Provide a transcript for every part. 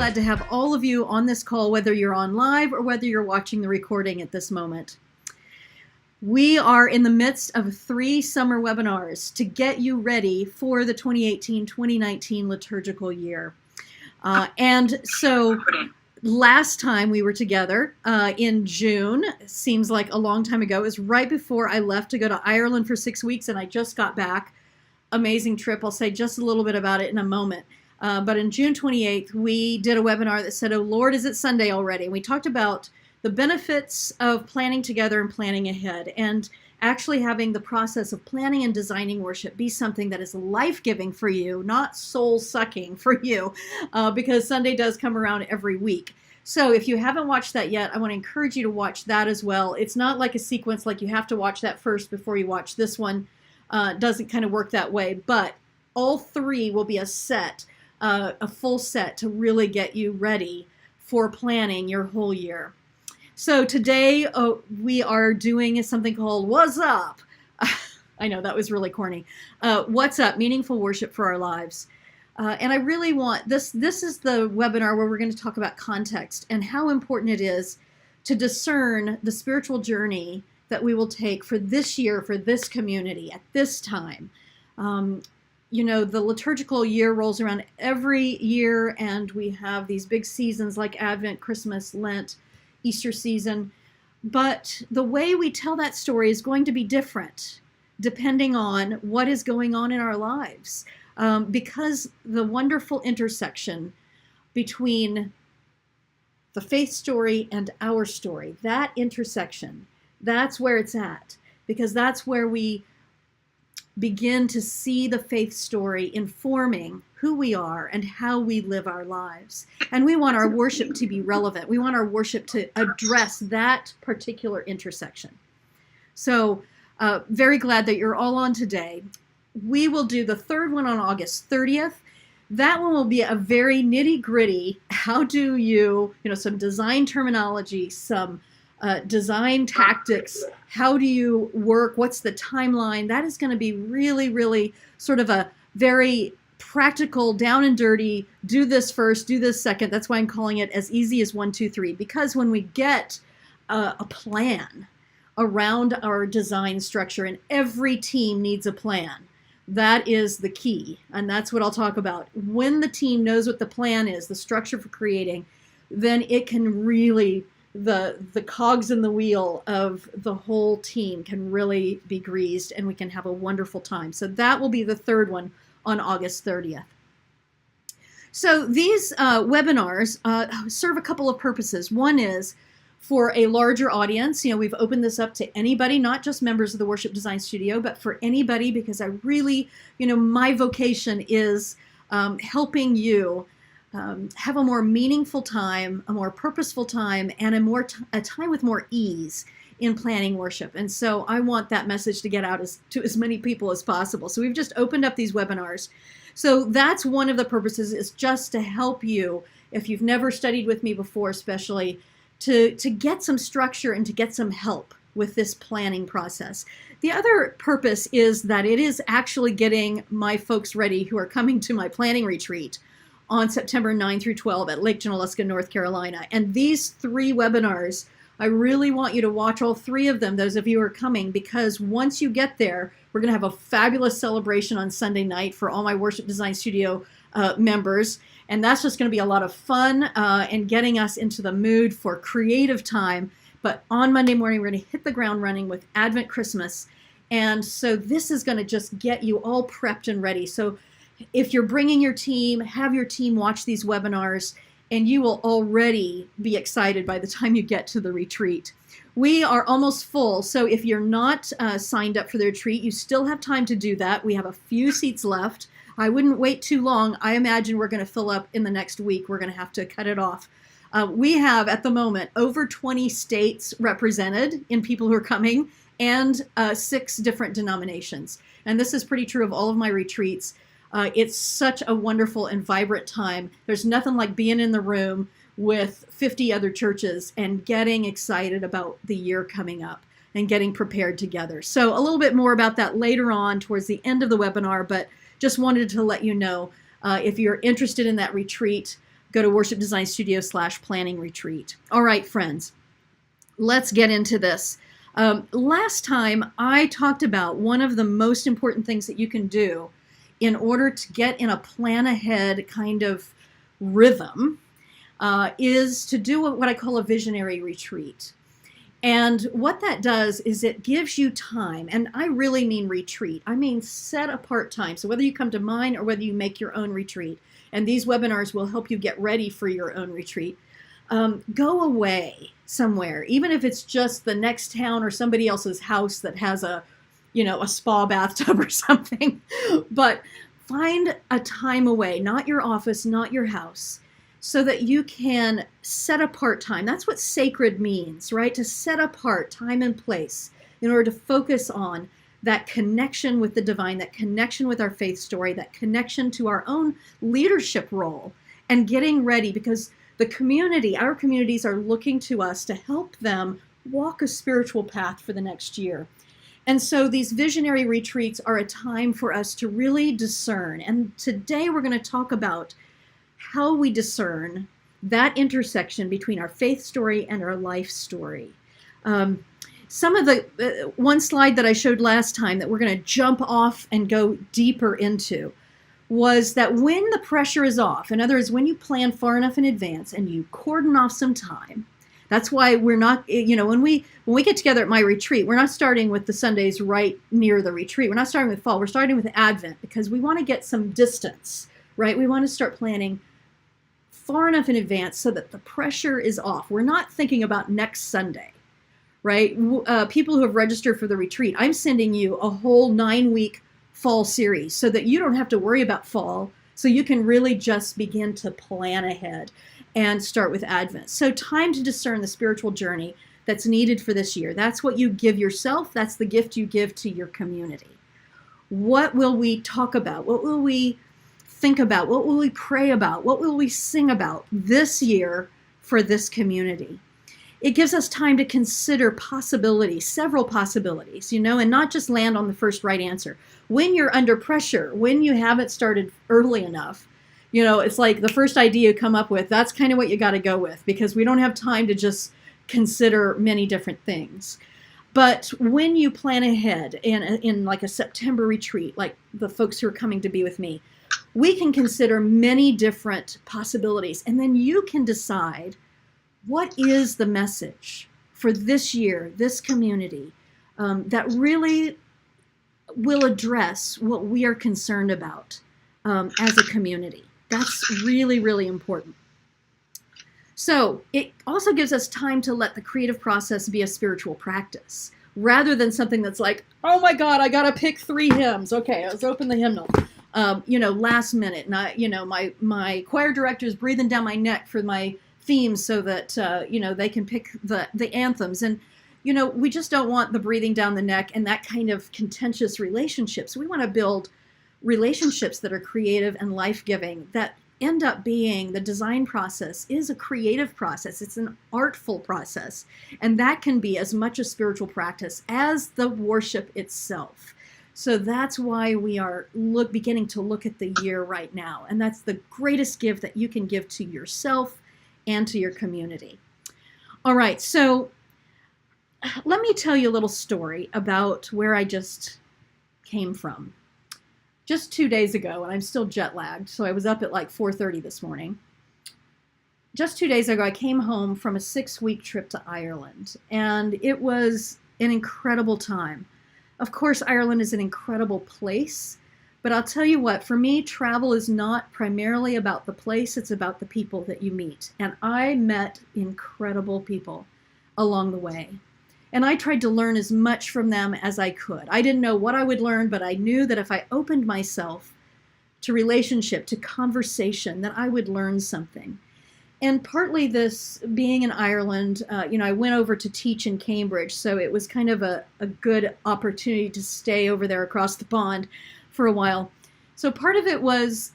glad to have all of you on this call, whether you're on live or whether you're watching the recording at this moment. We are in the midst of 3 summer webinars to get you ready for the 2018-2019 liturgical year. And so last time we were together in June, seems like a long time ago, it was right before I left to go to Ireland for 6 weeks, and I just got back. Amazing trip. I'll say just a little bit about it in a moment. But on June 28th, we did a webinar that said, "Oh Lord, is it Sunday already?" And we talked about the benefits of planning together and planning ahead, and actually having the process of planning and designing worship be something that is life-giving for you, not soul-sucking for you, because Sunday does come around every week. So if you haven't watched that yet, I want to encourage you to watch that as well. It's not like a sequence like you have to watch that first before you watch this one. Doesn't kind of work that way, but all 3 will be a full set to really get you ready for planning your whole year. So today we are doing something called What's Up? I know that was really corny. What's Up? Meaningful worship for our lives. And I really want, this is the webinar where we're going to talk about context and how important it is to discern the spiritual journey that we will take for this year, for this community, at this time. You know, the liturgical year rolls around every year, and we have these big seasons like Advent, Christmas, Lent, Easter season. But the way we tell that story is going to be different depending on what is going on in our lives. Because the wonderful intersection between the faith story and our story, that intersection, that's where it's at. Because that's where we begin to see the faith story informing who we are and how we live our lives. And we want our worship to be relevant. We want our worship to address that particular intersection. So very glad that you're all on today. We will do the 3rd one on August 30th. That one will be a very nitty-gritty, how do you, some design terminology, some design tactics, how do you work, what's the timeline. That is going to be really, really sort of a very practical, down and dirty, do this first, do this second. That's why I'm calling it as easy as 1, 2, 3, because when we get a plan around our design structure, and every team needs a plan, that is the key, and that's what I'll talk about. When the team knows what the plan is, the structure for creating, then it can really, the cogs in the wheel of the whole team can really be greased, and we can have a wonderful time. So that will be the 3rd one on August 30th. So these webinars serve a couple of purposes. One is for a larger audience. We've opened this up to anybody, not just members of the Worship Design Studio, but for anybody, because I really, my vocation is helping you have a more meaningful time, a more purposeful time, and a time with more ease in planning worship. And so I want that message to get out to as many people as possible. So we've just opened up these webinars. So that's one of the purposes, is just to help you, if you've never studied with me before, especially, to get some structure and to get some help with this planning process. The other purpose is that it is actually getting my folks ready who are coming to my planning retreat on September 9 through 12 at Lake Junaluska, North Carolina. And these 3 webinars, I really want you to watch all 3 of them, those of you who are coming, because once you get there, we're going to have a fabulous celebration on Sunday night for all my Worship Design Studio members. And that's just going to be a lot of fun and getting us into the mood for creative time. But on Monday morning, we're going to hit the ground running with Advent, Christmas. And so this is going to just get you all prepped and ready. So if you're bringing your team, have your team watch these webinars, and you will already be excited by the time you get to the retreat. We are almost full, so if you're not signed up for the retreat, you still have time to do that. We have a few seats left. I wouldn't wait too long. I imagine we're going to fill up in the next week. We're going to have to cut it off. We have, at the moment, over 20 states represented in people who are coming, and 6 different denominations. And this is pretty true of all of my retreats. It's such a wonderful and vibrant time. There's nothing like being in the room with 50 other churches and getting excited about the year coming up and getting prepared together. So a little bit more about that later on towards the end of the webinar, but just wanted to let you know if you're interested in that retreat, go to Worship Design Studio/planning retreat. All right, friends, let's get into this. Last time I talked about one of the most important things that you can do in order to get in a plan ahead kind of rhythm is to do what I call a visionary retreat. And what that does is it gives you time, and I really mean retreat. I mean set apart time. So whether you come to mine or whether you make your own retreat, and these webinars will help you get ready for your own retreat, go away somewhere, even if it's just the next town or somebody else's house that has a spa bathtub or something. But find a time away, not your office, not your house, so that you can set apart time. That's what sacred means, right? To set apart time and place in order to focus on that connection with the divine, that connection with our faith story, that connection to our own leadership role, and getting ready, because our communities are looking to us to help them walk a spiritual path for the next year. And so these visionary retreats are a time for us to really discern. And today we're going to talk about how we discern that intersection between our faith story and our life story. Some of the one slide that I showed last time that we're going to jump off and go deeper into was that when the pressure is off, in other words, when you plan far enough in advance and you cordon off some time, that's why we're not, when we get together at my retreat, we're not starting with the Sundays right near the retreat. We're not starting with fall. We're starting with Advent because we want to get some distance, right? We want to start planning far enough in advance so that the pressure is off. We're not thinking about next Sunday, right? People who have registered for the retreat, I'm sending you a whole 9-week fall series so that you don't have to worry about fall, so you can really just begin to plan ahead and start with Advent. So time to discern the spiritual journey that's needed for this year. That's what you give yourself. That's the gift you give to your community. What will we talk about? What will we think about? What will we pray about? What will we sing about this year for this community? It gives us time to consider possibilities, several possibilities, and not just land on the first right answer. When you're under pressure, when you haven't started early enough, it's like the first idea you come up with, that's kind of what you got to go with, because we don't have time to just consider many different things. But when you plan ahead in like a September retreat, like the folks who are coming to be with me, we can consider many different possibilities, and then you can decide what is the message for this year, this community, that really will address what we are concerned about as a community. That's really, really important. So it also gives us time to let the creative process be a spiritual practice, rather than something that's like, oh my God, I got to pick 3 hymns. Okay, let's open the hymnal. Last minute. And my choir director is breathing down my neck for my themes so that, they can pick the anthems. And, we just don't want the breathing down the neck and that kind of contentious relationships. We want to build relationships that are creative and life-giving, that end up being, the design process is a creative process. It's an artful process. And that can be as much a spiritual practice as the worship itself. So that's why we are beginning to look at the year right now. And that's the greatest gift that you can give to yourself and to your community. All right, so let me tell you a little story about where I just came from. Just 2 days ago, and I'm still jet lagged, so I was up at like 4:30 this morning. Just 2 days ago, I came home from a 6-week trip to Ireland, and it was an incredible time. Of course, Ireland is an incredible place, but I'll tell you what, for me, travel is not primarily about the place, it's about the people that you meet. And I met incredible people along the way. And I tried to learn as much from them as I could. I didn't know what I would learn, but I knew that if I opened myself to relationship, to conversation, that I would learn something. And partly this being in Ireland, I went over to teach in Cambridge, so it was kind of a good opportunity to stay over there across the pond for a while. So part of it was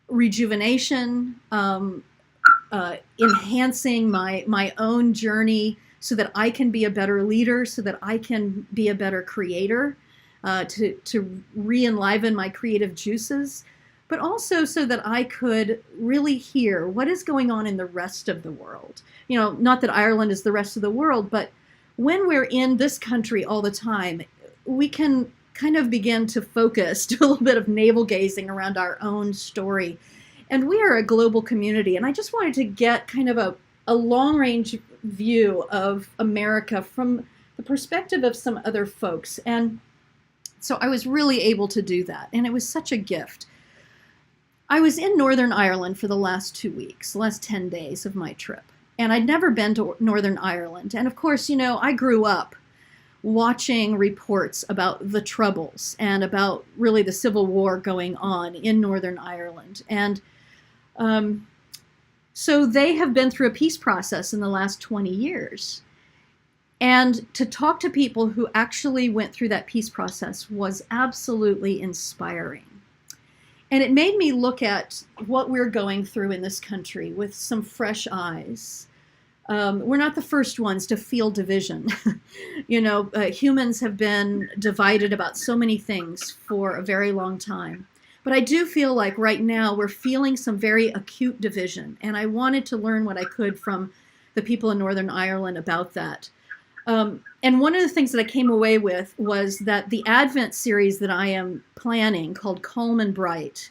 rejuvenation, enhancing my own journey so that I can be a better leader, so that I can be a better creator, to re-enliven my creative juices. but also so that I could really hear what is going on in the rest of the world. Not that Ireland is the rest of the world, but when we're in this country all the time, we can kind of begin to focus, do a little bit of navel gazing around our own story. And we are a global community, and I just wanted to get kind of a long-range view of America from the perspective of some other folks. And so I was really able to do that, and it was such a gift. I was in Northern Ireland for the last 2 weeks, the last 10 days of my trip, and I'd never been to Northern Ireland. And of course, I grew up watching reports about the Troubles and about really the Civil War going on in Northern Ireland. And so they have been through a peace process in the last 20 years. And to talk to people who actually went through that peace process was absolutely inspiring. And it made me look at what we're going through in this country with some fresh eyes. We're not the first ones to feel division. Humans have been divided about so many things for a very long time. But I do feel like right now we're feeling some very acute division. And I wanted to learn what I could from the people in Northern Ireland about that. And one of the things that I came away with was that the Advent series that I am planning, called Calm and Bright,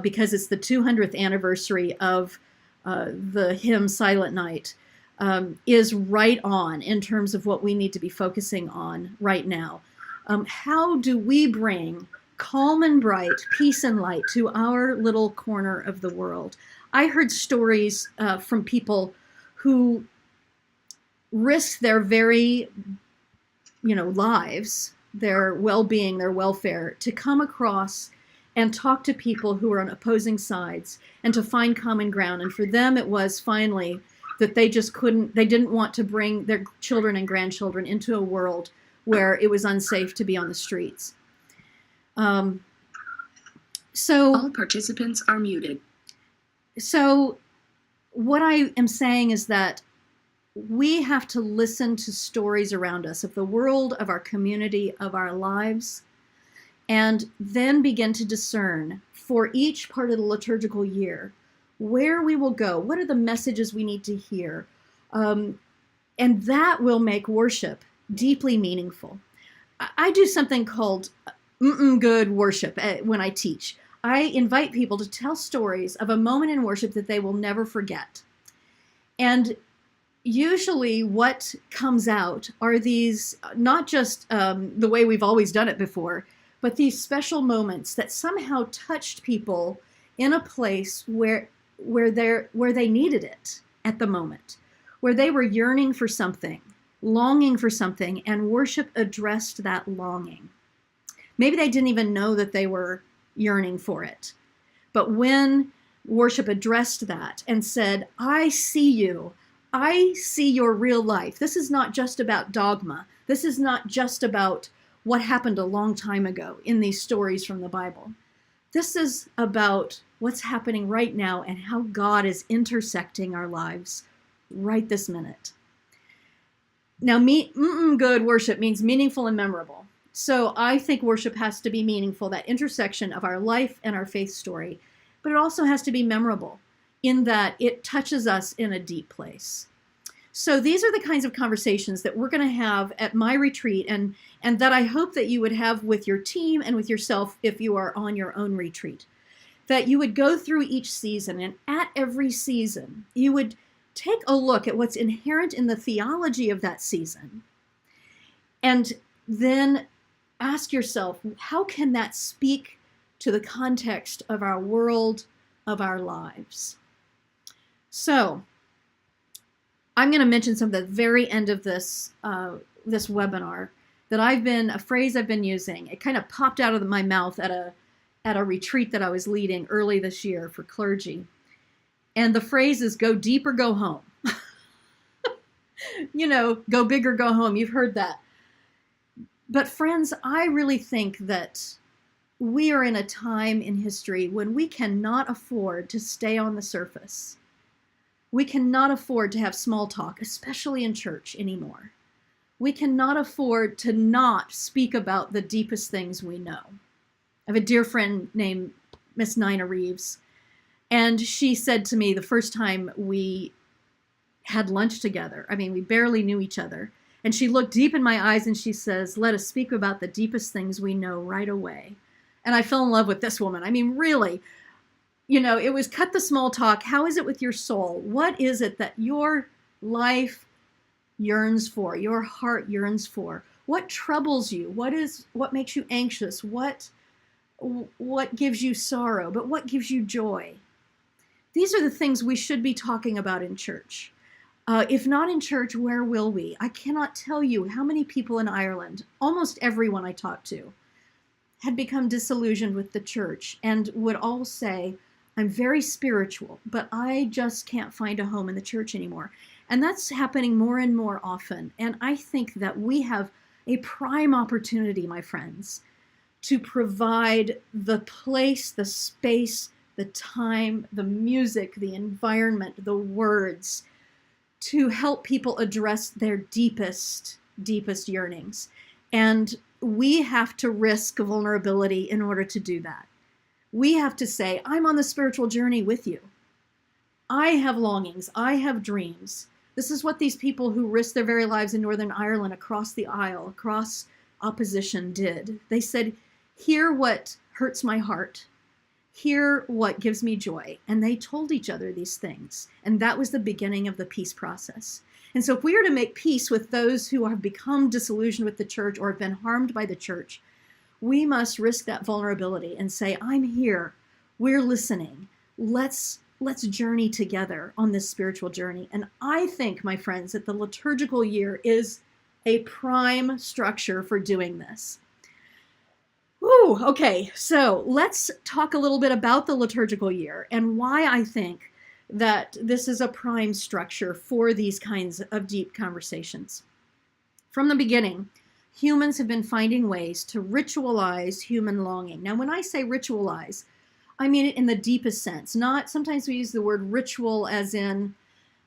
because it's the 200th anniversary of the hymn Silent Night, is right on in terms of what we need to be focusing on right now. How do we bring calm and bright, peace and light to our little corner of the world? I heard stories from people who risked their very, lives, their well-being, their welfare, to come across and talk to people who are on opposing sides and to find common ground. And for them, it was finally that they didn't want to bring their children and grandchildren into a world where it was unsafe to be on the streets. So all participants are muted. So what I am saying is that we have to listen to stories around us of the world, of our community, of our lives, and then begin to discern for each part of the liturgical year where we will go, what are the messages we need to hear, and that will make worship deeply meaningful. I do something called good worship when I teach. I invite people to tell stories of a moment in worship that they will never forget. And usually what comes out are these, not just the way we've always done it before, but these special moments that somehow touched people in a place where they needed it at the moment, where they were yearning for something, longing for something, and worship addressed that longing. Maybe they didn't even know that they were yearning for it. But when worship addressed that and said, I see you, I see your real life. This is not just about dogma. This is not just about what happened a long time ago in these stories from the Bible. This is about what's happening right now and how God is intersecting our lives right this minute. Now, good worship means meaningful and memorable. So I think worship has to be meaningful, that intersection of our life and our faith story, but it also has to be memorable in that it touches us in a deep place. So these are the kinds of conversations that we're going to have at my retreat, and that I hope that you would have with your team and with yourself if you are on your own retreat. That you would go through each season, and at every season, you would take a look at what's inherent in the theology of that season, and then ask yourself, how can that speak to the context of our world, of our lives? So I'm going to mention some at the very end of this webinar that a phrase I've been using. It kind of popped out of my mouth at a retreat that I was leading early this year for clergy. And the phrase is go deep or go home. Go big or go home. You've heard that. But friends, I really think that we are in a time in history when we cannot afford to stay on the surface. We cannot afford to have small talk, especially in church anymore. We cannot afford to not speak about the deepest things we know. I have a dear friend named Miss Nina Reeves. And she said to me the first time we had lunch together, I mean, we barely knew each other. And she looked deep in my eyes and she says, let us speak about the deepest things we know right away. And I fell in love with this woman. I mean, really, it was cut the small talk. How is it with your soul? What is it that your life yearns for, your heart yearns for? What troubles you? What makes you anxious? What gives you sorrow? But what gives you joy? These are the things we should be talking about in church. If not in church, where will we? I cannot tell you how many people in Ireland, almost everyone I talked to, had become disillusioned with the church and would all say, I'm very spiritual, but I just can't find a home in the church anymore. And that's happening more and more often. And I think that we have a prime opportunity, my friends, to provide the place, the space, the time, the music, the environment, the words to help people address their deepest yearnings. And we have to risk vulnerability in order to do that. We have to say, I'm on the spiritual journey with you. I have longings. I have dreams. This is what these people who risked their very lives in Northern Ireland across the aisle, across opposition did. They said, hear what hurts my heart. Hear what gives me joy. And they told each other these things. And that was the beginning of the peace process. And so if we are to make peace with those who have become disillusioned with the church or have been harmed by the church, we must risk that vulnerability and say, I'm here. We're listening. Let's journey together on this spiritual journey. And I think, my friends, that the liturgical year is a prime structure for doing this. Ooh, okay, so let's talk a little bit about the liturgical year and why I think that this is a prime structure for these kinds of deep conversations. From the beginning, humans have been finding ways to ritualize human longing. Now, when I say ritualize, I mean it in the deepest sense. Not sometimes we use the word ritual as in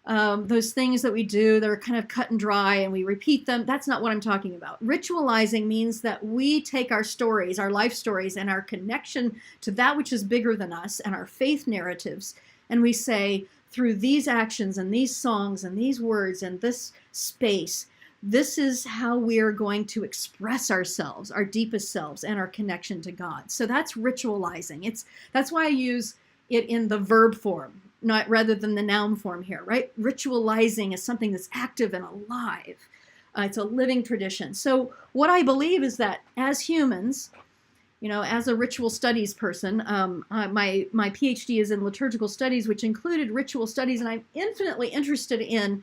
those things that we do that are kind of cut and dry and we repeat them. That's not what I'm talking about. Ritualizing means that we take our stories, our life stories, and our connection to that which is bigger than us and our faith narratives, and we say, through these actions and these songs and these words and this space, this is how we are going to express ourselves, our deepest selves, and our connection to God. So that's ritualizing. That's why I use it in the verb form, not rather than the noun form here, right? Ritualizing is something that's active and alive. It's a living tradition. So what I believe is that as humans, as a ritual studies person, my PhD is in liturgical studies, which included ritual studies, and I'm infinitely interested in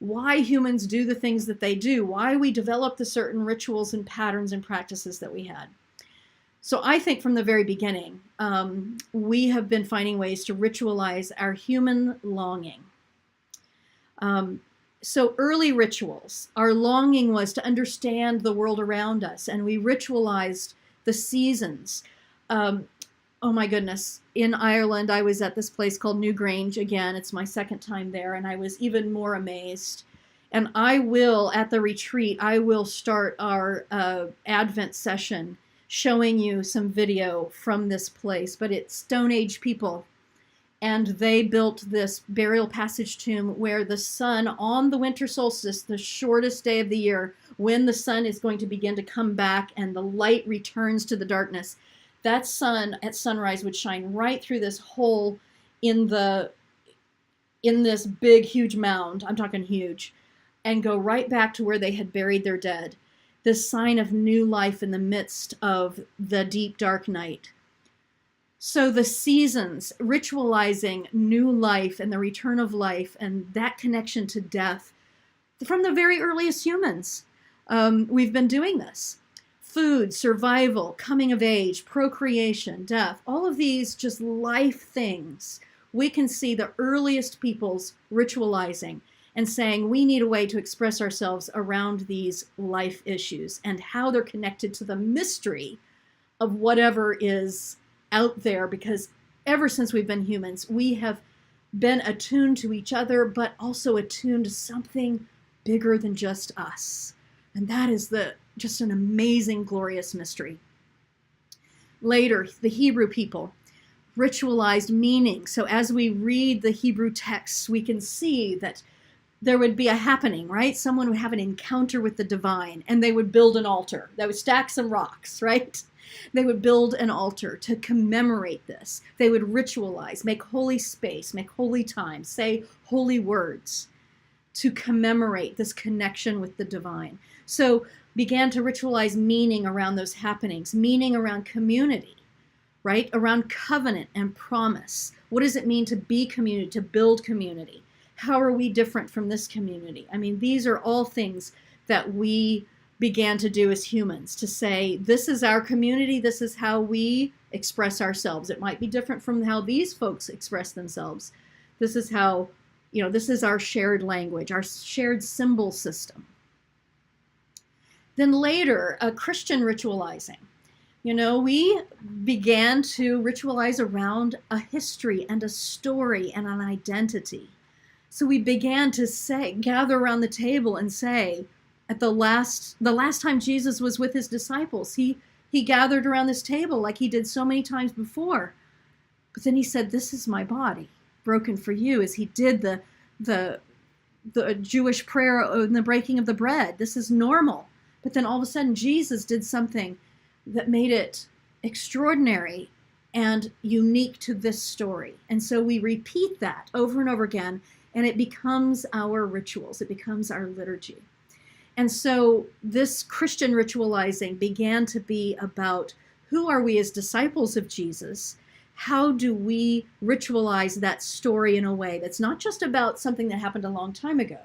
why humans do the things that they do, why we develop the certain rituals and patterns and practices that we had. So I think from the very beginning, we have been finding ways to ritualize our human longing. So early rituals, our longing was to understand the world around us, and we ritualized the seasons. Oh my goodness. In Ireland, I was at this place called Newgrange. Again, it's my second time there, and I was even more amazed. And at the retreat, I will start our Advent session showing you some video from this place. But it's Stone Age people, and they built this burial passage tomb where the sun on the winter solstice, the shortest day of the year, when the sun is going to begin to come back and the light returns to the darkness, that sun at sunrise would shine right through this hole in this big, huge mound, I'm talking huge, and go right back to where they had buried their dead. This sign of new life in the midst of the deep, dark night. So the seasons, ritualizing new life and the return of life and that connection to death, from the very earliest humans, we've been doing this. Food, survival, coming of age, procreation, death, all of these just life things. We can see the earliest peoples ritualizing and saying we need a way to express ourselves around these life issues and how they're connected to the mystery of whatever is out there, because ever since we've been humans, we have been attuned to each other, but also attuned to something bigger than just us. And that is just an amazing, glorious mystery. Later, the Hebrew people, ritualized meaning. So as we read the Hebrew texts, we can see that there would be a happening, right? Someone would have an encounter with the divine, and they would build an altar. They would stack some rocks, right? They would build an altar to commemorate this. They would ritualize, make holy space, make holy time, say holy words to commemorate this connection with the divine. So began to ritualize meaning around those happenings, meaning around community, right? Around covenant and promise. What does it mean to be community, to build community? How are we different from this community? I mean, these are all things that we began to do as humans, to say, this is our community, this is how we express ourselves. It might be different from how these folks express themselves. This is how, this is our shared language, our shared symbol system. Then later, Christian ritualizing. We began to ritualize around a history and a story and an identity. So we began to gather around the table and say, at the last time Jesus was with his disciples, he gathered around this table like he did so many times before. But then he said, this is my body broken for you, as he did the Jewish prayer and the breaking of the bread. This is normal. But then all of a sudden Jesus did something that made it extraordinary and unique to this story. And so we repeat that over and over again, and it becomes our rituals. It becomes our liturgy. And so this Christian ritualizing began to be about, who are we as disciples of Jesus? How do we ritualize that story in a way that's not just about something that happened a long time ago?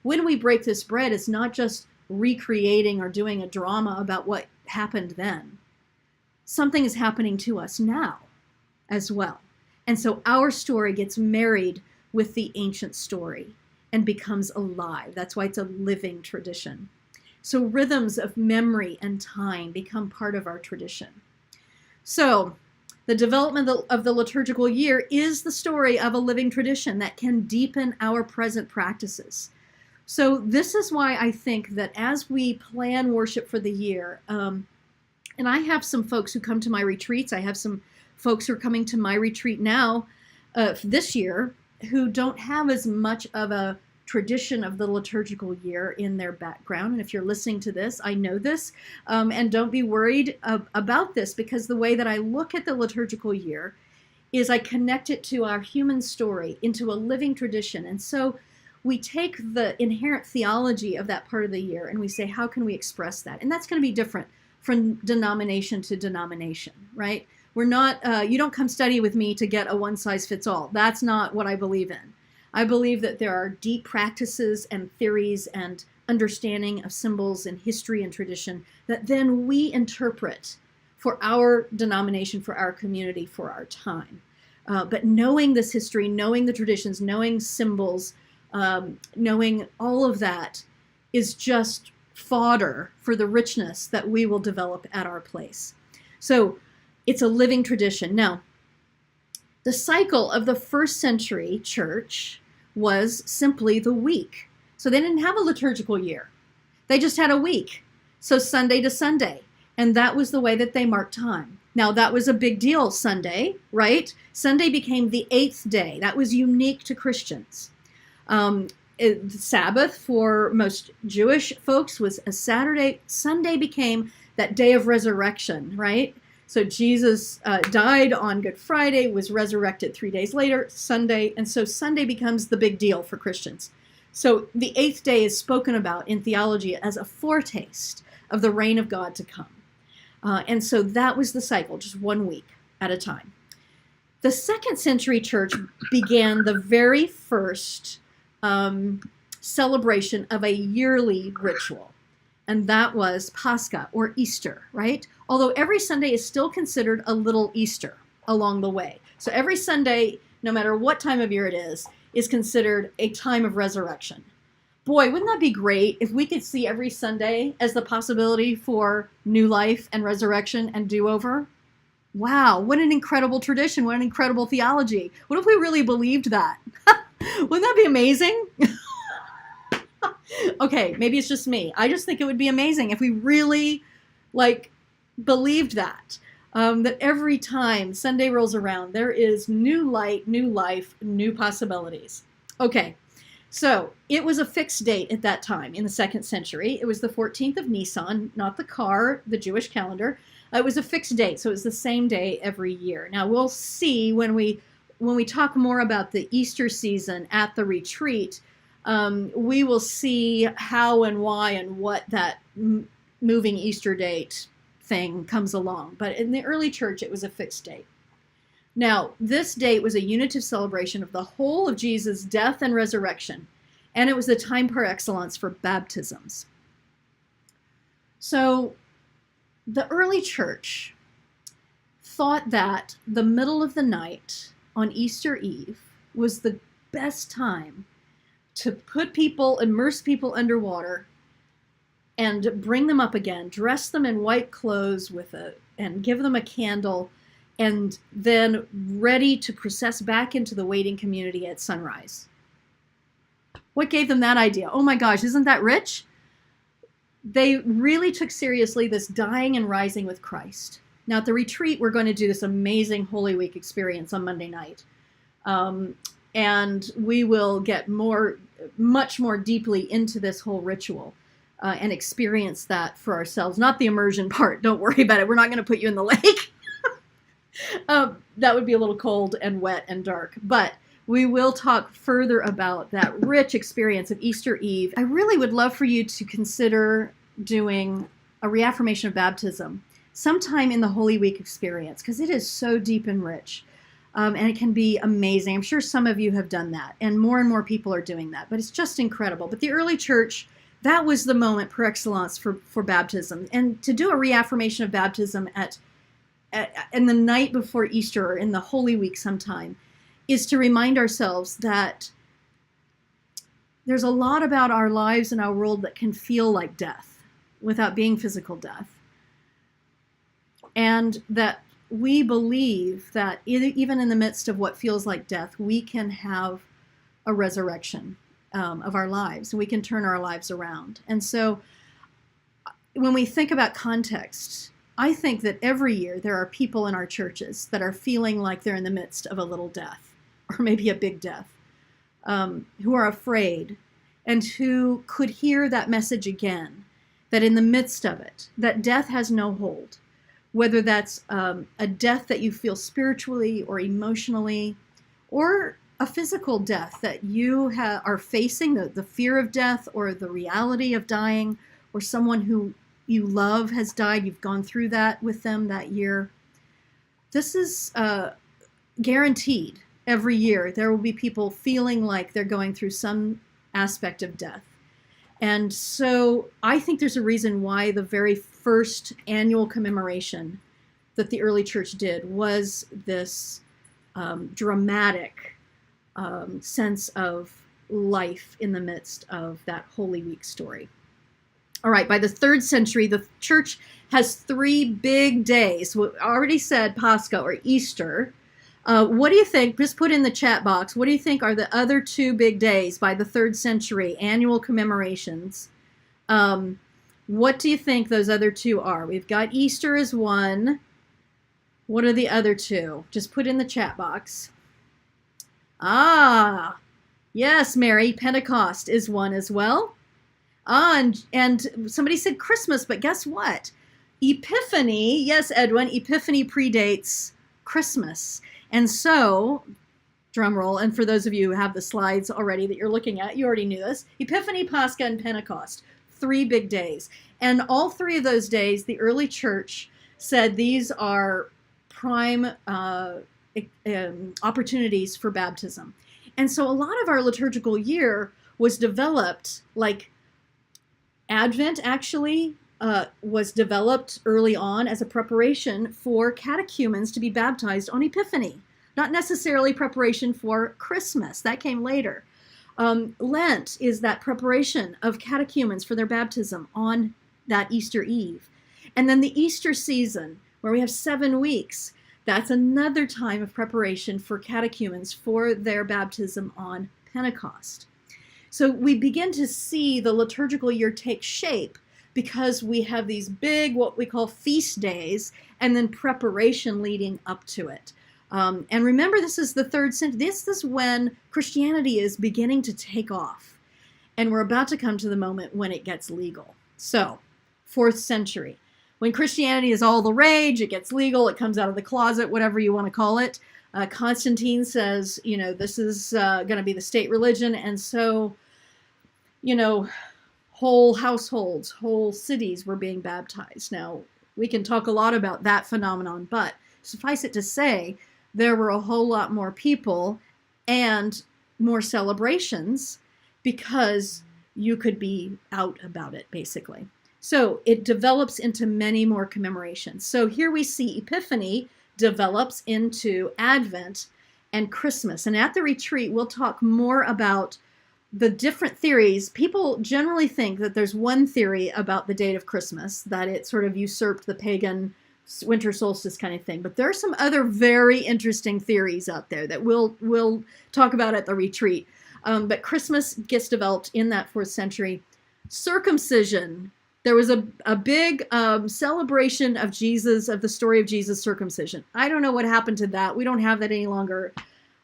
When we break this bread, it's not just recreating or doing a drama about what happened then. Something is happening to us now as well. And so our story gets married with the ancient story and becomes alive. That's why it's a living tradition. So rhythms of memory and time become part of our tradition. So the development of the liturgical year is the story of a living tradition that can deepen our present practices. So this is why I think that as we plan worship for the year, and I have some folks who come to my retreats. I have some folks who are coming to my retreat now this year who don't have as much of a tradition of the liturgical year in their background. And if you're listening to this, I know this, and don't be worried about this, because the way that I look at the liturgical year is I connect it to our human story, into a living tradition. And so we take the inherent theology of that part of the year and we say, how can we express that? And that's going to be different from denomination to denomination, right? We're not, you don't come study with me to get a one-size-fits-all. That's not what I believe in. I believe that there are deep practices and theories and understanding of symbols and history and tradition that then we interpret for our denomination, for our community, for our time. But knowing this history, knowing the traditions, knowing symbols, knowing all of that is just fodder for the richness that we will develop at our place. So it's a living tradition. Now, the cycle of the first century church was simply the week. So they didn't have a liturgical year. They just had a week. So Sunday to Sunday. And that was the way that they marked time. Now, that was a big deal, Sunday, right? Sunday became the 8th day. That was unique to Christians. Sabbath for most Jewish folks was a Saturday. Sunday became that day of resurrection, right? So Jesus died on Good Friday, was resurrected 3 days later, Sunday. And so Sunday becomes the big deal for Christians. So the 8th day is spoken about in theology as a foretaste of the reign of God to come. And so that was the cycle, just 1 week at a time. The second century church began the very first celebration of a yearly ritual, and that was Pascha or Easter, right? Although every Sunday is still considered a little Easter along the way. So every Sunday, no matter what time of year it is considered a time of resurrection. Boy, wouldn't that be great if we could see every Sunday as the possibility for new life and resurrection and do-over? Wow, what an incredible tradition, what an incredible theology. What if we really believed that? Wouldn't that be amazing? Okay, maybe it's just me. I just think it would be amazing if we really, believed that. that every time Sunday rolls around, there is new light, new life, new possibilities. Okay, so it was a fixed date at that time in the 2nd century. It was the 14th of Nisan, not the car, the Jewish calendar. It was a fixed date, so it was the same day every year. Now we'll see when we talk more about the Easter season at the retreat, we will see how and why and what that moving Easter date thing comes along. But in the early church, it was a fixed date. Now, this date was a unitive celebration of the whole of Jesus' death and resurrection, and it was the time par excellence for baptisms. So the early church thought that the middle of the night on Easter Eve was the best time to immerse people underwater and bring them up again, dress them in white clothes and give them a candle, and then ready to process back into the waiting community at sunrise. What gave them that idea? Oh my gosh, isn't that rich? They really took seriously this dying and rising with Christ. Now at the retreat, we're going to do this amazing Holy Week experience on Monday night. And we will get much more deeply into this whole ritual and experience that for ourselves. Not the immersion part, don't worry about it. We're not going to put you in the lake. That would be a little cold and wet and dark. But we will talk further about that rich experience of Easter Eve. I really would love for you to consider doing a reaffirmation of baptism sometime in the Holy Week experience, because it is so deep and rich. And it can be amazing. I'm sure some of you have done that, and more people are doing that, but it's just incredible. But the early church, that was the moment par excellence for baptism. And to do a reaffirmation of baptism in the night before Easter or in the Holy Week sometime is to remind ourselves that there's a lot about our lives and our world that can feel like death without being physical death. And that we believe that even in the midst of what feels like death, we can have a resurrection of our lives, and we can turn our lives around. And so when we think about context, I think that every year there are people in our churches that are feeling like they're in the midst of a little death, or maybe a big death, who are afraid and who could hear that message again, that in the midst of it, that death has no hold. Whether that's a death that you feel spiritually or emotionally, or a physical death that you are facing, the fear of death or the reality of dying, or someone who you love has died, you've gone through that with them that year. This is guaranteed. Every year there will be people feeling like they're going through some aspect of death. And so I think there's a reason why the very first annual commemoration that the early church did was this dramatic sense of life in the midst of that Holy Week story. All right, by the 3rd century, the church has 3 big days. We already said Pascha or Easter. What do you think? Just put in the chat box. What do you think are the other 2 big days by the 3rd century, annual commemorations? What do you think those other 2 are? We've got Easter as one. What are the other 2? Just put in the chat box. Yes, Mary, Pentecost is one as well. And somebody said Christmas, but guess what? Epiphany, yes, Edwin, Epiphany predates Christmas. And so, drum roll, and for those of you who have the slides already that you're looking at, you already knew this, Epiphany, Pascha, and Pentecost, 3 big days. And all 3 of those days, the early church said these are prime opportunities for baptism. And so a lot of our liturgical year was developed, like Advent actually was developed early on as a preparation for catechumens to be baptized on Epiphany, not necessarily preparation for Christmas. That came later. Lent is that preparation of catechumens for their baptism on that Easter Eve. And then the Easter season, where we have 7 weeks, that's another time of preparation for catechumens for their baptism on Pentecost. So we begin to see the liturgical year take shape because we have these big, what we call feast days, and then preparation leading up to it. And remember, this is the 3rd century. This is when Christianity is beginning to take off. And we're about to come to the moment when it gets legal. So, 4th century. When Christianity is all the rage, it gets legal, it comes out of the closet, whatever you want to call it. Constantine says, this is going to be the state religion. And so, whole households, whole cities were being baptized. Now, we can talk a lot about that phenomenon, but suffice it to say, there were a whole lot more people and more celebrations because you could be out about it, basically. So it develops into many more commemorations. So here we see Epiphany develops into Advent and Christmas. And at the retreat, we'll talk more about the different theories. People generally think that there's one theory about the date of Christmas, that it sort of usurped the pagan winter solstice kind of thing. But there are some other very interesting theories out there that we'll talk about at the retreat. But Christmas gets developed in that 4th century. Circumcision. There was a big celebration of Jesus, of the story of Jesus' circumcision. I don't know what happened to that. We don't have that any longer.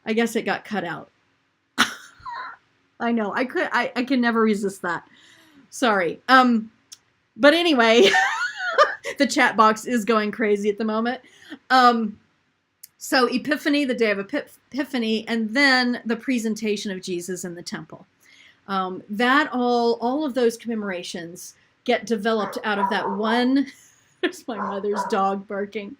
I guess it got cut out. I know. I can never resist that. Sorry. But anyway, the chat box is going crazy at the moment. So Epiphany, the day of Epiphany, and then the presentation of Jesus in the temple. That all of those commemorations get developed out of that one. There's my mother's dog barking.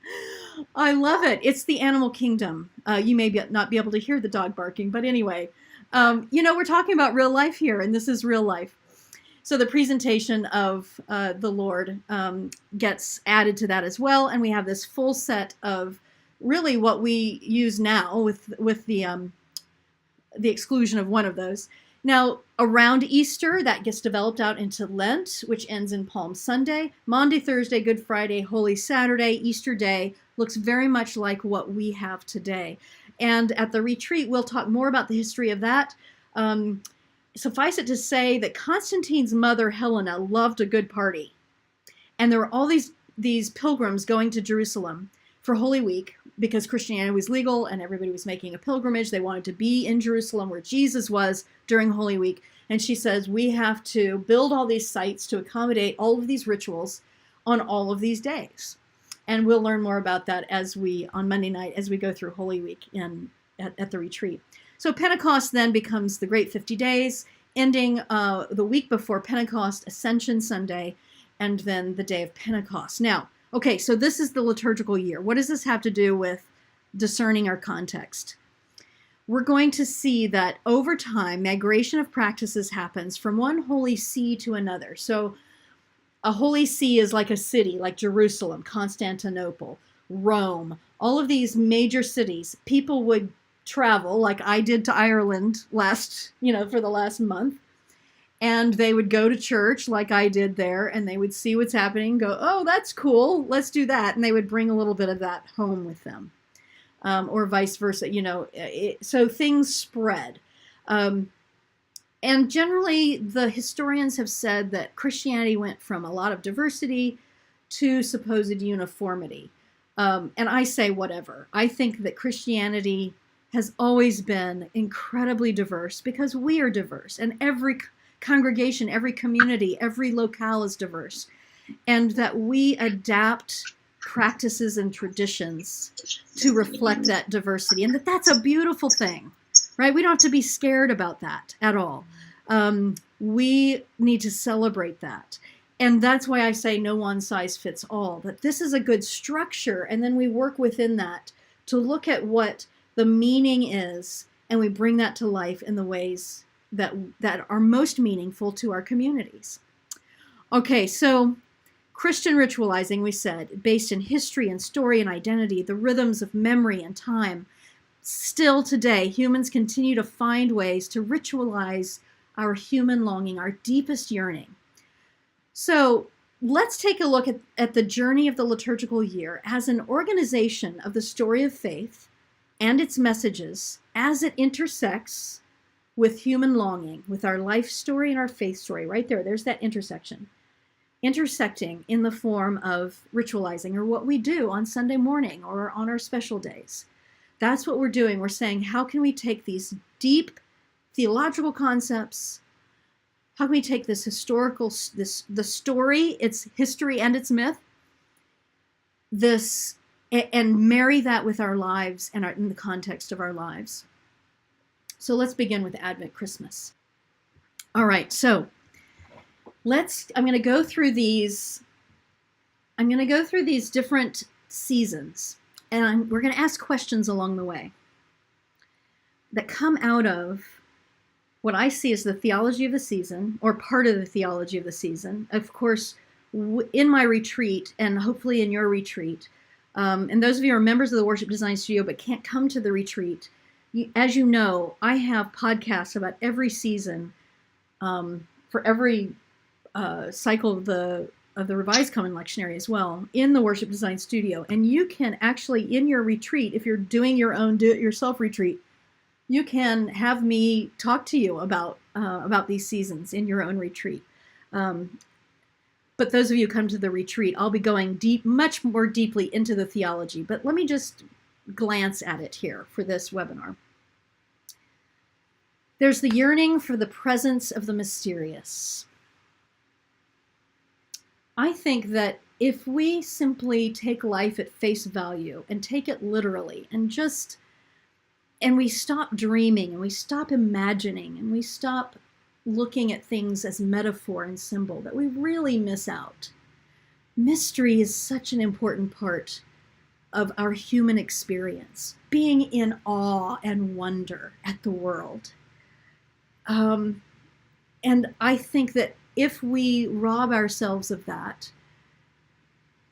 I love it. It's the animal kingdom. You may not be able to hear the dog barking, but anyway, we're talking about real life here, and this is real life. So the presentation of the Lord gets added to that as well, and we have this full set of really what we use now with the exclusion of one of those. Now, around Easter, that gets developed out into Lent, which ends in Palm Sunday. Maundy, Thursday, Good Friday, Holy Saturday, Easter Day looks very much like what we have today. And at the retreat, we'll talk more about the history of that. Suffice it to say that Constantine's mother, Helena, loved a good party. And there were all these pilgrims going to Jerusalem for Holy Week because Christianity was legal and everybody was making a pilgrimage. They wanted to be in Jerusalem where Jesus was during Holy Week. And she says, we have to build all these sites to accommodate all of these rituals on all of these days. And we'll learn more about that on Monday night, as we go through Holy Week at the retreat. So Pentecost then becomes the Great 50 Days, ending the week before Pentecost, Ascension Sunday, and then the day of Pentecost. Now, okay, so this is the liturgical year. What does this have to do with discerning our context? We're going to see that over time, migration of practices happens from one holy see to another. So a holy see is like a city, like Jerusalem, Constantinople, Rome, all of these major cities. People would travel, like I did to Ireland for the last month. And they would go to church like I did there, and they would see what's happening, go, oh, that's cool, let's do that. And they would bring a little bit of that home with them, or vice versa, so things spread. And generally, the historians have said that Christianity went from a lot of diversity to supposed uniformity. And I say whatever. I think that Christianity has always been incredibly diverse because we are diverse, and every congregation, every community, every locale is diverse, and that we adapt practices and traditions to reflect that diversity, and that's a beautiful thing, right? We don't have to be scared about that at all. We need to celebrate that. And that's why I say no one size fits all, that this is a good structure, and then we work within that to look at what the meaning is, and we bring that to life in the ways that are most meaningful to our communities. Okay, so Christian ritualizing, we said, based in history and story and identity, the rhythms of memory and time. Still today, humans continue to find ways to ritualize our human longing, our deepest yearning. So let's take a look at the journey of the liturgical year as an organization of the story of faith and its messages as it intersects with human longing, with our life story and our faith story. Right there, there's that intersection. intersecting in the form of ritualizing, or what we do on Sunday morning or on our special days. That's what we're doing. We're saying, how can we take these deep theological concepts? How can we take this historical, the story, its history and its myth, and marry that with our lives and in the context of our lives? So let's begin with Advent Christmas. All right, so I'm going to go through these different seasons, and we're going to ask questions along the way that come out of what I see as the theology of the season, or part of the theology of the season. Of course, in my retreat, and hopefully in your retreat, and those of you who are members of the Worship Design Studio but can't come to the retreat, as you know, I have podcasts about every season for every cycle of the Revised Common Lectionary as well in the Worship Design Studio. And you can actually, in your retreat, if you're doing your own do-it-yourself retreat, you can have me talk to you about these seasons in your own retreat. But those of you who come to the retreat, I'll be going much more deeply into the theology. But let me just glance at it here for this webinar. There's the yearning for the presence of the mysterious. I think that if we simply take life at face value and take it literally and we stop dreaming and we stop imagining and we stop looking at things as metaphor and symbol, that we really miss out. Mystery is such an important part of our human experience, being in awe and wonder at the world. And I think that if we rob ourselves of that,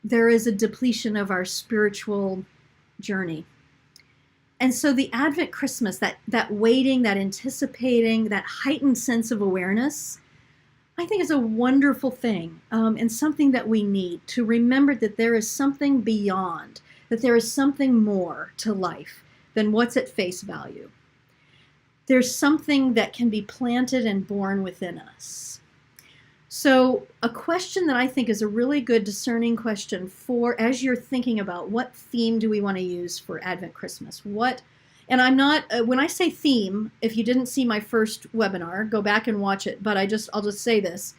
there is a depletion of our spiritual journey. And so the Advent Christmas, that waiting, that anticipating, that heightened sense of awareness, I think is a wonderful thing, and something that we need to remember, that there is something beyond, that there is something more to life than what's at face value. There's something that can be planted and born within us. So a question that I think is a really good discerning question for, as you're thinking about what theme do we want to use for Advent Christmas, and I'm not, when I say theme, if you didn't see my first webinar, go back and watch it, but I'll just say this.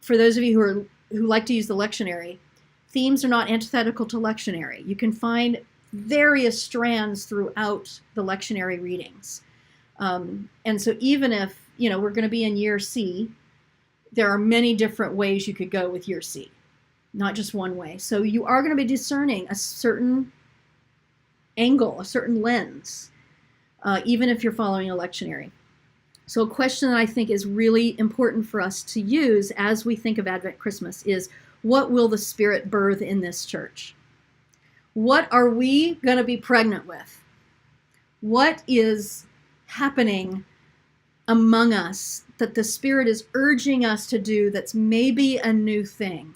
For those of you who like to use the lectionary, themes are not antithetical to lectionary. You can find various strands throughout the lectionary readings. And so even if, we're going to be in year C, there are many different ways you could go with year C, not just one way. So you are going to be discerning a certain angle, a certain lens, even if you're following a lectionary. So a question that I think is really important for us to use as we think of Advent Christmas is, what will the Spirit birth in this church? What are we going to be pregnant with? What is happening among us that the Spirit is urging us to do that's maybe a new thing?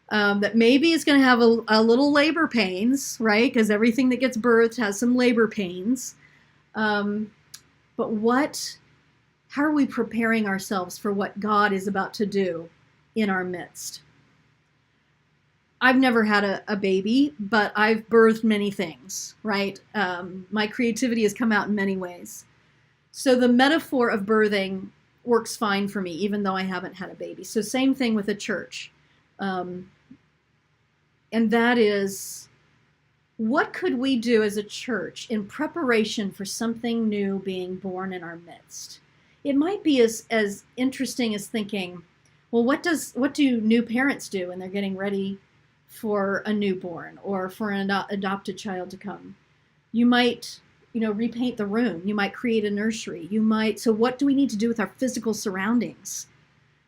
That maybe is going to have a little labor pains, right? Because everything that gets birthed has some labor pains. But how are we preparing ourselves for what God is about to do in our midst? I've never had a baby, but I've birthed many things, right? My creativity has come out in many ways. So the metaphor of birthing works fine for me, even though I haven't had a baby. So same thing with a church. And that is, what could we do as a church in preparation for something new being born in our midst? It might be as interesting as thinking, well, what do new parents do when they're getting ready for a newborn or for an adopted child to come? You might, repaint the room. You might create a nursery. So what do we need to do with our physical surroundings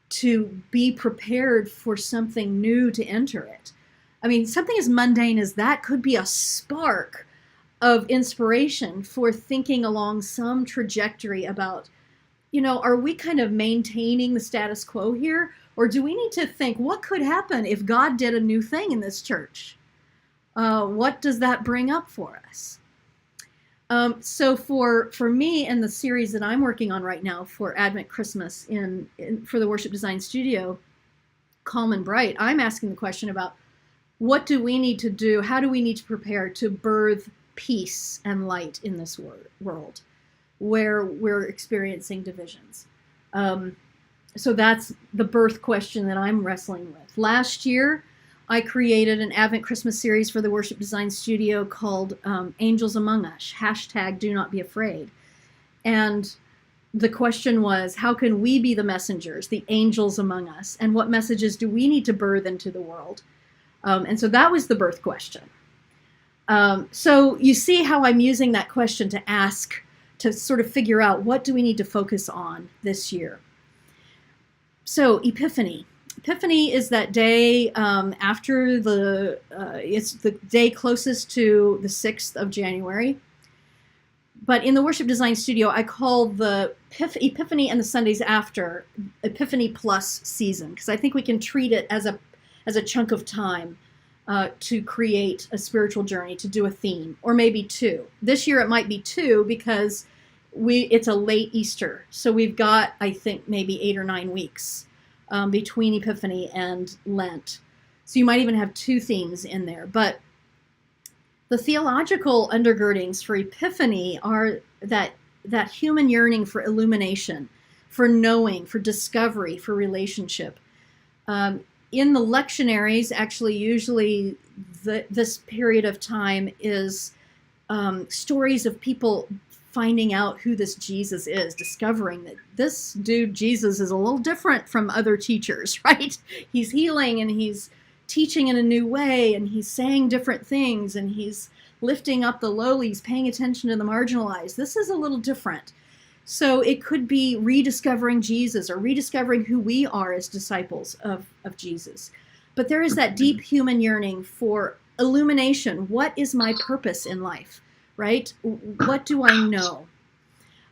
to be prepared for something new to enter it? I mean, something as mundane as that could be a spark of inspiration for thinking along some trajectory about, are we kind of maintaining the status quo here? Or do we need to think, what could happen if God did a new thing in this church? What does that bring up for us? So for me and the series that I'm working on right now for Advent Christmas for the Worship Design Studio, calm and bright. I'm asking the question about what do we need to do? How do we need to prepare to birth peace and light in this world where we're experiencing divisions? So that's the birth question that I'm wrestling with. Last year, I created an Advent Christmas series for the Worship Design Studio called Angels Among Us, hashtag Do Not Be Afraid. And the question was, how can we be the messengers, the angels among us? And what messages do we need to birth into the world? And so that was the birth question. So you see how I'm using that question to ask, to sort of figure out what do we need to focus on this year. So Epiphany. Epiphany is that day after it's the day closest to the 6th of January. But in the Worship Design Studio, I call the Epiphany and the Sundays after Epiphany plus season, because I think we can treat it as a chunk of time to create a spiritual journey, to do a theme, or maybe two. This year it might be two because it's a late Easter. So we've got, I think, maybe 8 or 9 weeks between Epiphany and Lent. So you might even have two themes in there. But the theological undergirdings for Epiphany are that human yearning for illumination, for knowing, for discovery, for relationship. In the lectionaries, actually, usually this period of time is stories of people finding out who this Jesus is, discovering that this dude Jesus is a little different from other teachers, right? He's healing and he's teaching in a new way, and he's saying different things, and he's lifting up the lowly, he's paying attention to the marginalized. This is a little different. So it could be rediscovering Jesus or rediscovering who we are as disciples of Jesus. But there is that deep human yearning for illumination. What is my purpose in life, right? What do I know?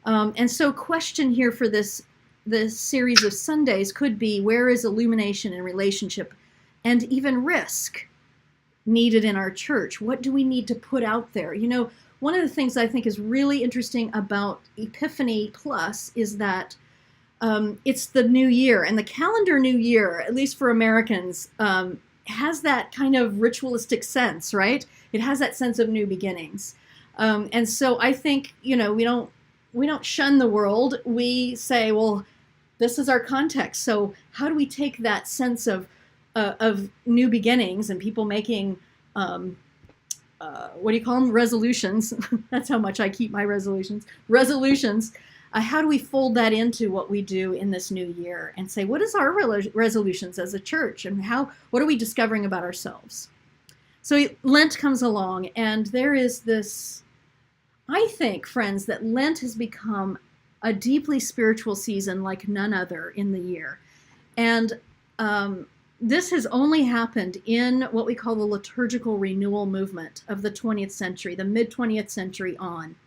And so question here for this series of Sundays could be, where is illumination and relationship and even risk needed in our church? What do we need to put out there? You know, one of the things I think is really interesting about Epiphany Plus is that it's the new year, and the calendar new year, at least for Americans, has that kind of ritualistic sense, right? It has that sense of new beginnings. And so I think, you know, we don't shun the world. We say, well, this is our context. So how do we take that sense of new beginnings and people making, what do you call them? Resolutions. That's how much I keep my resolutions. How do we fold that into what we do in this new year and say, what is our resolutions as a church, and what are we discovering about ourselves? So Lent comes along, and there is this, I think, friends, that Lent has become a deeply spiritual season like none other in the year. And this has only happened in what we call the liturgical renewal movement of the 20th century, the mid-20th century on,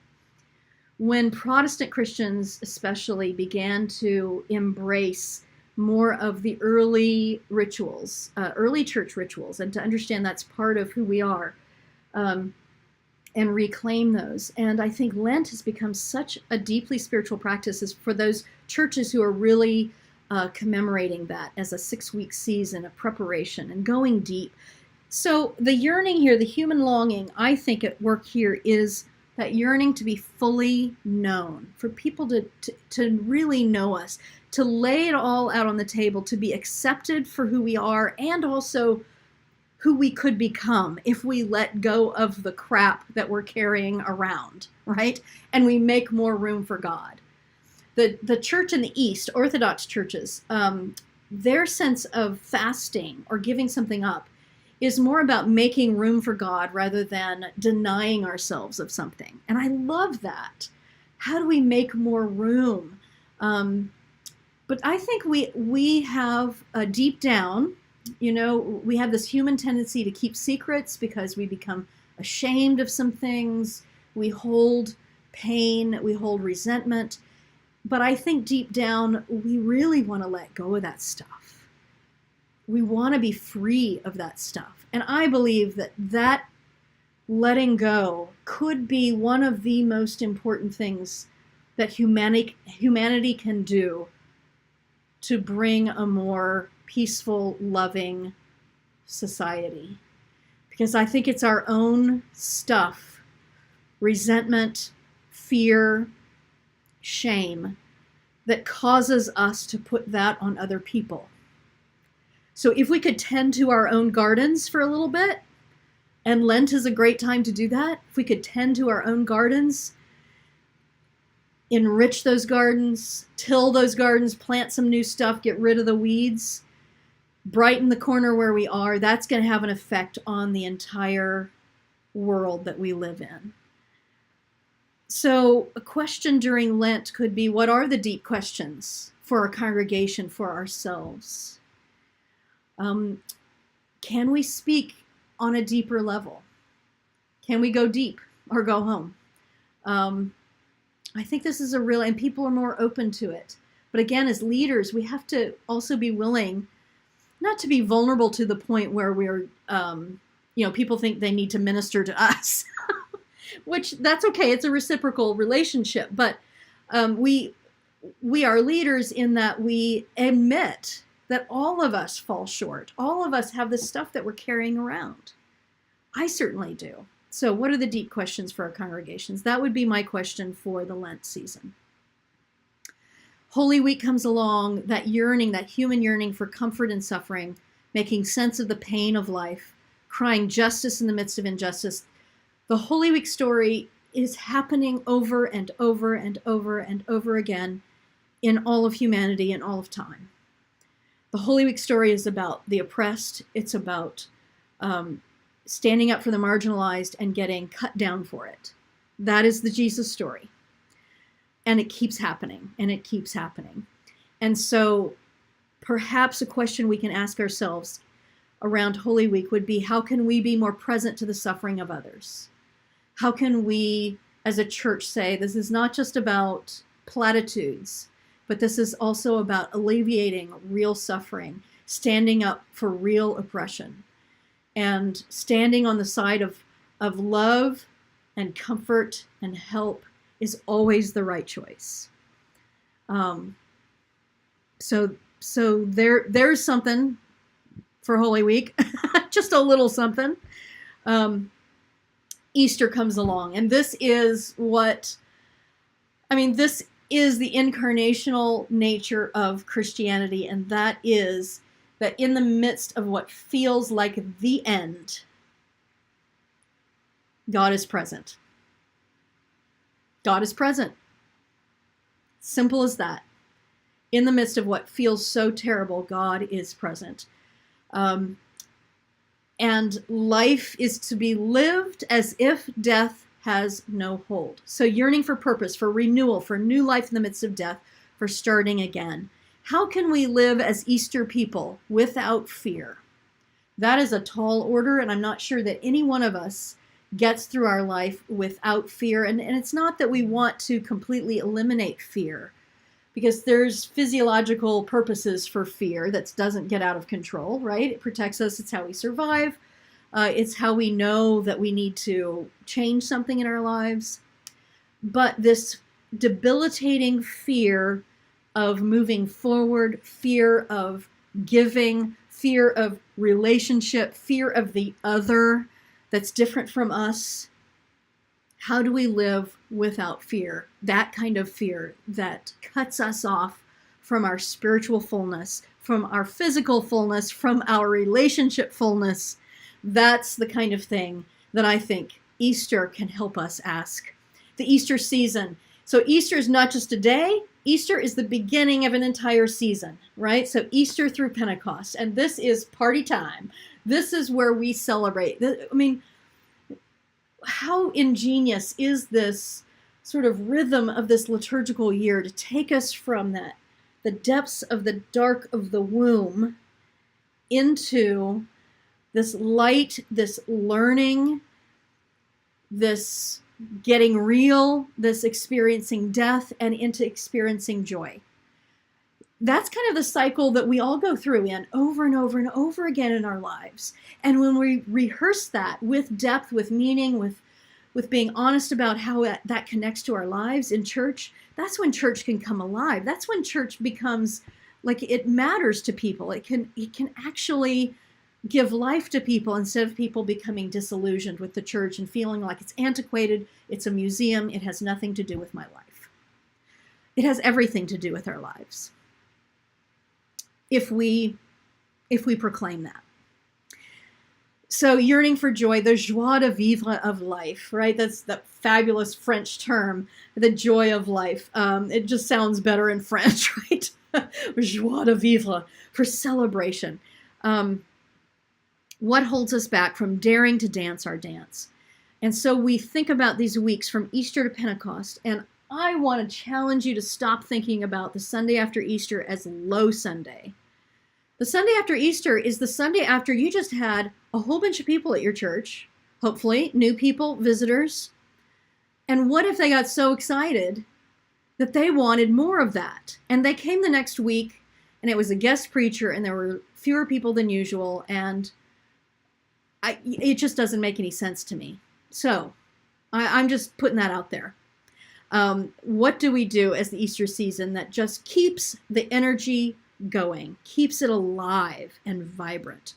when Protestant Christians especially began to embrace more of the early rituals, early church rituals, and to understand that's part of who we are, and reclaim those. And I think Lent has become such a deeply spiritual practice for those churches who are really commemorating that as a 6-week season of preparation and going deep. So the yearning here, the human longing, I think at work here is that yearning to be fully known, for people to really know us, to lay it all out on the table, to be accepted for who we are, and also who we could become if we let go of the crap that we're carrying around, right? And we make more room for God. The church in the East, Orthodox churches, their sense of fasting or giving something up is more about making room for God rather than denying ourselves of something. And I love that. How do we make more room? But I think we have deep down, you know, we have this human tendency to keep secrets because we become ashamed of some things. We hold pain, we hold resentment. But I think deep down, we really want to let go of that stuff. We want to be free of that stuff. And I believe that letting go could be one of the most important things that humanity can do to bring a more peaceful, loving society. Because I think it's our own stuff, resentment, fear, shame, that causes us to put that on other people. So if we could tend to our own gardens for a little bit, and Lent is a great time to do that, if we could tend to our own gardens, enrich those gardens, till those gardens, plant some new stuff, get rid of the weeds, brighten the corner where we are, that's going to have an effect on the entire world that we live in. So a question during Lent could be, what are the deep questions for our congregation, for ourselves? Can we speak on a deeper level? Can we go deep or go home? I think this is a real, and people are more open to it. But again, as leaders, we have to also be willing not to be vulnerable to the point where we're, people think they need to minister to us, which that's okay. It's a reciprocal relationship. But we are leaders in that we admit that all of us fall short. All of us have the stuff that we're carrying around. I certainly do. So what are the deep questions for our congregations? That would be my question for the Lent season. Holy Week comes along, that yearning, that human yearning for comfort and suffering, making sense of the pain of life, crying justice in the midst of injustice. The Holy Week story is happening over and over and over and over again in all of humanity and all of time. The Holy Week story is about the oppressed. It's about standing up for the marginalized and getting cut down for it. That is the Jesus story. And it keeps happening, and it keeps happening. And so perhaps a question we can ask ourselves around Holy Week would be, how can we be more present to the suffering of others? How can we, as a church, say, this is not just about platitudes, but this is also about alleviating real suffering, standing up for real oppression, and standing on the side of love and comfort and help is always the right choice. So there's something for Holy Week, just a little something. Easter comes along, and this is the incarnational nature of Christianity, and that is that in the midst of what feels like the end, God is present. God is present. Simple as that. In the midst of what feels so terrible, God is present. And life is to be lived as if death has no hold. So yearning for purpose, for renewal, for new life in the midst of death, for starting again. How can we live as Easter people without fear? That is a tall order, and I'm not sure that any one of us gets through our life without fear. And it's not that we want to completely eliminate fear, because there's physiological purposes for fear that doesn't get out of control, right? It protects us. It's how we survive. It's how we know that we need to change something in our lives. But this debilitating fear of moving forward, fear of giving, fear of relationship, fear of the other that's different from us. How do we live without fear? That kind of fear that cuts us off from our spiritual fullness, from our physical fullness, from our relationship fullness. That's the kind of thing that I think Easter can help us ask. The Easter season. So Easter is not just a day. Easter is the beginning of an entire season, right? So Easter through Pentecost. And this is party time. This is where we celebrate. I mean, how ingenious is this sort of rhythm of this liturgical year to take us from the depths of the dark of the womb into this light, this learning, this getting real, this experiencing death, and into experiencing joy. That's kind of the cycle that we all go through in over and over and over again in our lives. And when we rehearse that with depth, with meaning, with being honest about how that connects to our lives in church, that's when church can come alive. That's when church becomes like it matters to people. It can actually give life to people instead of people becoming disillusioned with the church and feeling like it's antiquated, it's a museum, it has nothing to do with my life. It has everything to do with our lives if we proclaim that. So yearning for joy, the joie de vivre of life, right? That's that fabulous French term, the joy of life. It just sounds better in French, right? Joie de vivre, for celebration. What holds us back from daring to dance our dance? And so we think about these weeks from Easter to Pentecost, and I want to challenge you to stop thinking about the Sunday after Easter as Low Sunday. The Sunday after Easter is the Sunday after you just had a whole bunch of people at your church, hopefully new people, visitors. And what if they got so excited that they wanted more of that? And they came the next week, and it was a guest preacher, and there were fewer people than usual, and it just doesn't make any sense to me. So I'm just putting that out there. What do we do as the Easter season that just keeps the energy going, keeps it alive and vibrant?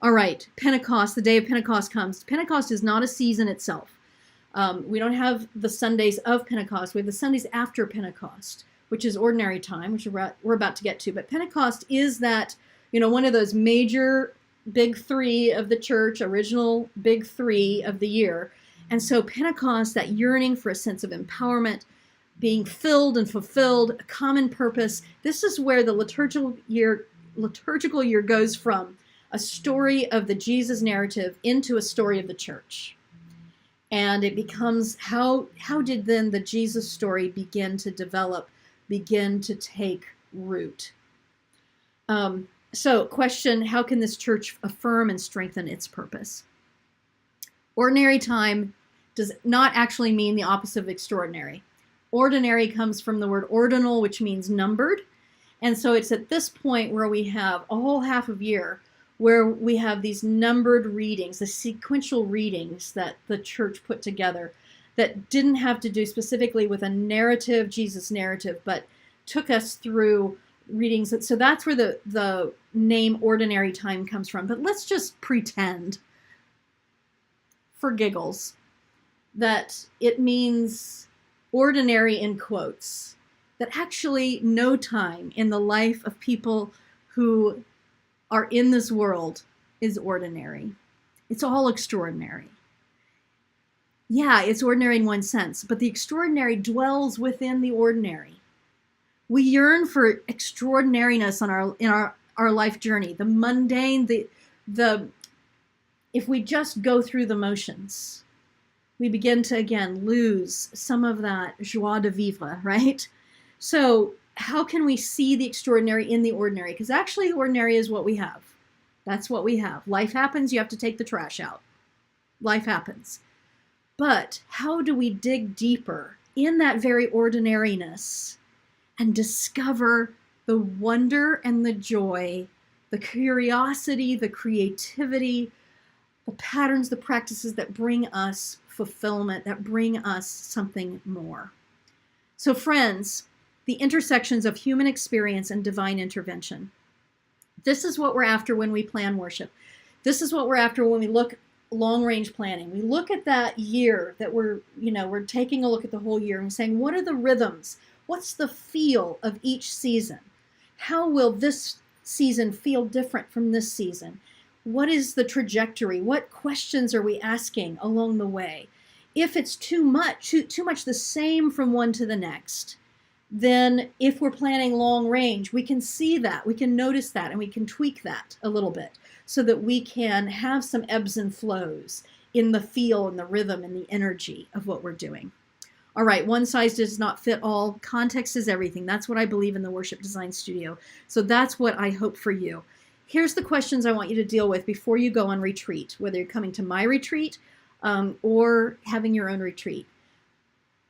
All right, Pentecost, the day of Pentecost comes. Pentecost is not a season itself. We don't have the Sundays of Pentecost. We have the Sundays after Pentecost, which is ordinary time, which we're about to get to. But Pentecost is that, one of those major big three of the church, original big three of the year. And so Pentecost, that yearning for a sense of empowerment, being filled and fulfilled, a common purpose. This is where the liturgical year goes from a story of the Jesus narrative into a story of the church. And it becomes, how did then the Jesus story begin to develop, begin to take root? So question, how can this church affirm and strengthen its purpose? Ordinary time does not actually mean the opposite of extraordinary. Ordinary comes from the word ordinal, which means numbered. And so it's at this point where we have a whole half of year where we have these numbered readings, the sequential readings that the church put together that didn't have to do specifically with a narrative, Jesus narrative, but took us through readings. So that's where the name ordinary time comes from. But let's just pretend, for giggles, that it means ordinary in quotes, that actually no time in the life of people who are in this world is ordinary. It's all extraordinary. Yeah, it's ordinary in one sense, but the extraordinary dwells within the ordinary. We yearn for extraordinariness in our life journey, the mundane, the if we just go through the motions, we begin to again lose some of that joie de vivre, right? So how can we see the extraordinary in the ordinary? Because actually the ordinary is what we have. That's what we have. Life happens, you have to take the trash out. Life happens. But how do we dig deeper in that very ordinariness and discover the wonder and the joy, the curiosity, the creativity, the patterns, the practices that bring us fulfillment, that bring us something more? So friends, the intersections of human experience and divine intervention. This is what we're after when we plan worship. This is what we're after when we look long-range planning. We look at that year that we're taking a look at the whole year and saying, what are the rhythms? What's the feel of each season? How will this season feel different from this season? What is the trajectory? What questions are we asking along the way? If it's too much the same from one to the next, then if we're planning long range, we can see that, we can notice that, and we can tweak that a little bit so that we can have some ebbs and flows in the feel and the rhythm and the energy of what we're doing. All right, one size does not fit all. Context is everything. That's what I believe in the Worship Design Studio. So that's what I hope for you. Here's the questions I want you to deal with before you go on retreat, whether you're coming to my retreat or having your own retreat.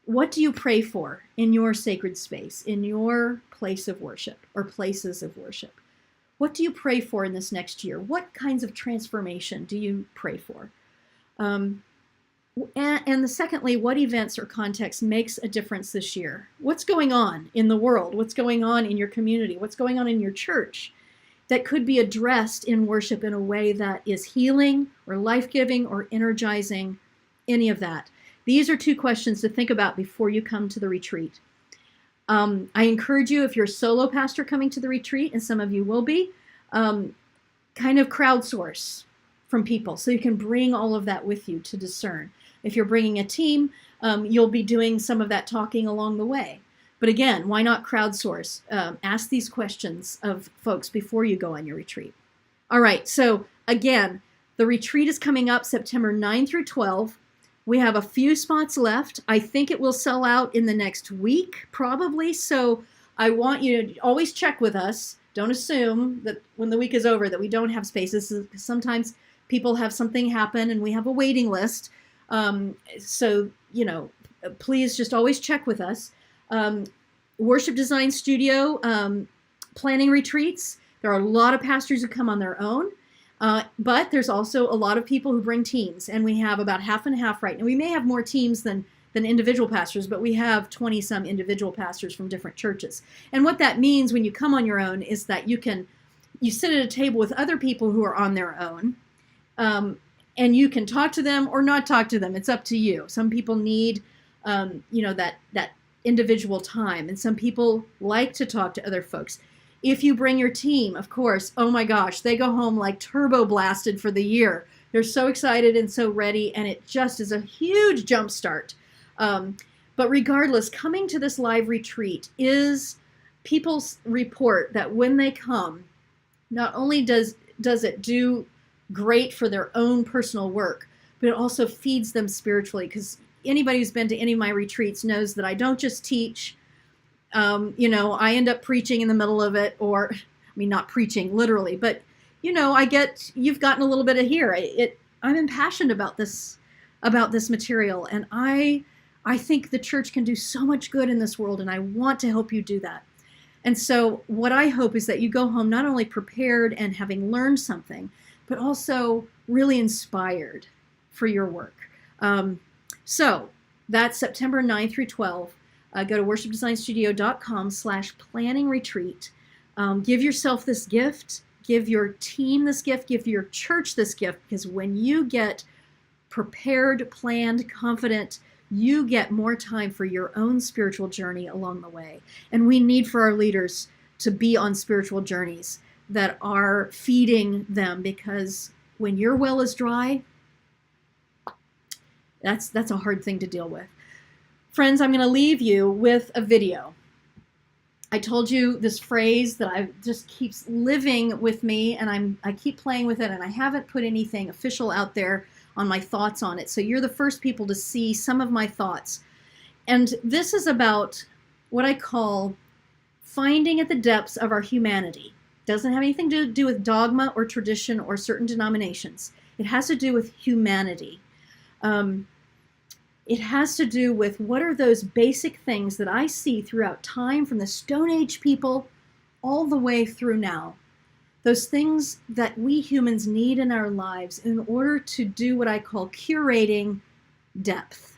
What do you pray for in your sacred space, in your place of worship or places of worship? What do you pray for in this next year? What kinds of transformation do you pray for? And secondly, what events or context makes a difference this year? What's going on in the world? What's going on in your community? What's going on in your church that could be addressed in worship in a way that is healing or life-giving or energizing, any of that? These are 2 questions to think about before you come to the retreat. I encourage you, if you're a solo pastor coming to the retreat, and some of you will be, kind of crowdsource from people so you can bring all of that with you to discern. If you're bringing a team, you'll be doing some of that talking along the way. But again, why not crowdsource? Ask these questions of folks before you go on your retreat. All right, so again, the retreat is coming up September 9 through 12. We have a few spots left. I think it will sell out in the next week, probably. So I want you to always check with us. Don't assume that when the week is over that we don't have spaces. Sometimes people have something happen and we have a waiting list. So, please just always check with us. Worship Design Studio planning retreats. There are a lot of pastors who come on their own, but there's also a lot of people who bring teams, and we have about half and half right now. We may have more teams than individual pastors, but we have 20-some individual pastors from different churches. And what that means when you come on your own is that you sit at a table with other people who are on their own, and you can talk to them or not talk to them. It's up to you. Some people need, that individual time, and some people like to talk to other folks. If you bring your team, of course, oh my gosh, they go home like turbo blasted for the year. They're so excited and so ready, and it just is a huge jumpstart. But regardless, coming to this live retreat is people's report that when they come, not only does it do great for their own personal work, but it also feeds them spiritually, because anybody who's been to any of my retreats knows that I don't just teach. I end up preaching in the middle of it, or not preaching literally, but you've gotten a little bit of here. I'm impassioned about this material, and I think the church can do so much good in this world, and I want to help you do that. And so what I hope is that you go home not only prepared and having learned something, but also really inspired for your work. So that's September 9 through 12. Go to worshipdesignstudio.com/planning retreat. Give yourself this gift. Give your team this gift. Give your church this gift, because when you get prepared, planned, confident, you get more time for your own spiritual journey along the way. And we need for our leaders to be on spiritual journeys that are feeding them, because when your well is dry, that's a hard thing to deal with. Friends, I'm going to leave you with a video. I told you this phrase that just keeps living with me, and I keep playing with it, and I haven't put anything official out there on my thoughts on it. So you're the first people to see some of my thoughts. And this is about what I call finding at the depths of our humanity. Doesn't have anything to do with dogma or tradition or certain denominations. It has to do with humanity. It has to do with what are those basic things that I see throughout time, from the Stone Age people all the way through now. Those things that we humans need in our lives in order to do what I call curating depth.